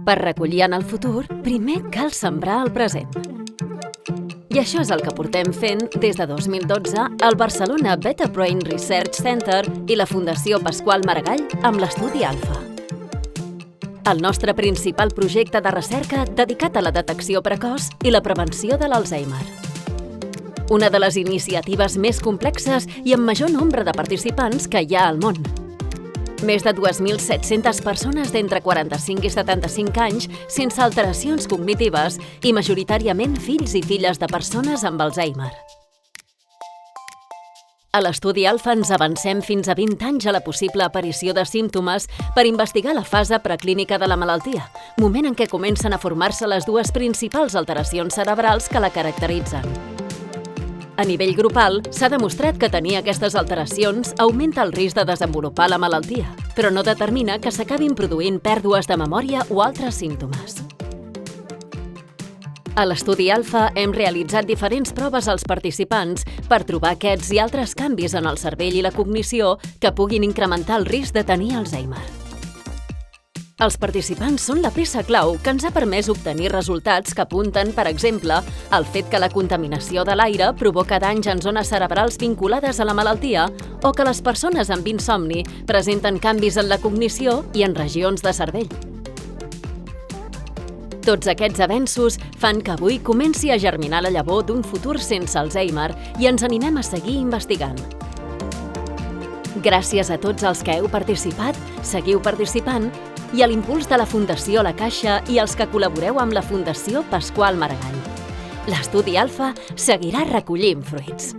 Per recollir en el futur, primer cal sembrar el present. I això és el que portem fent des de 2012 al Barcelona Beta Brain Research Center i la Fundació Pasqual Maragall amb l'Estudi Alfa. El nostre principal projecte de recerca dedicat a la detecció precoç i la prevenció de l'Alzheimer. Una de les iniciatives més complexes i amb major nombre de participants que hi ha al món. Més de 2.700 persones d'entre 45 i 75 anys sense alteracions cognitives i majoritàriament fills i filles de persones amb Alzheimer. A l'Estudi Alfa ens avancem fins a 20 anys a la possible aparició de símptomes per investigar la fase preclínica de la malaltia, moment en què comencen a formar-se les dues principals alteracions cerebrals que la caracteritzen. A nivell grupal, s'ha demostrat que tenir aquestes alteracions augmenta el risc de desenvolupar la malaltia, però no determina que s'acabin produint pèrdues de memòria o altres símptomes. A l'Estudi Alfa hem realitzat diferents proves als participants per trobar aquests i altres canvis en el cervell i la cognició que puguin incrementar el risc de tenir Alzheimer. Els participants són la peça clau que ens ha permès obtenir resultats que apunten, per exemple, al fet que la contaminació de l'aire provoca danys en zones cerebrals vinculades a la malaltia o que les persones amb insomni presenten canvis en la cognició i en regions de cervell. Tots aquests avenços fan que avui comenci a germinar la llavor d'un futur sense Alzheimer i ens animem a seguir investigant. Gràcies a tots els que heu participat, seguiu participant i a l'impuls de la Fundació La Caixa i els que col·laboreu amb la Fundació Pasqual Maragall. L'Estudi Alfa seguirà recollint fruits.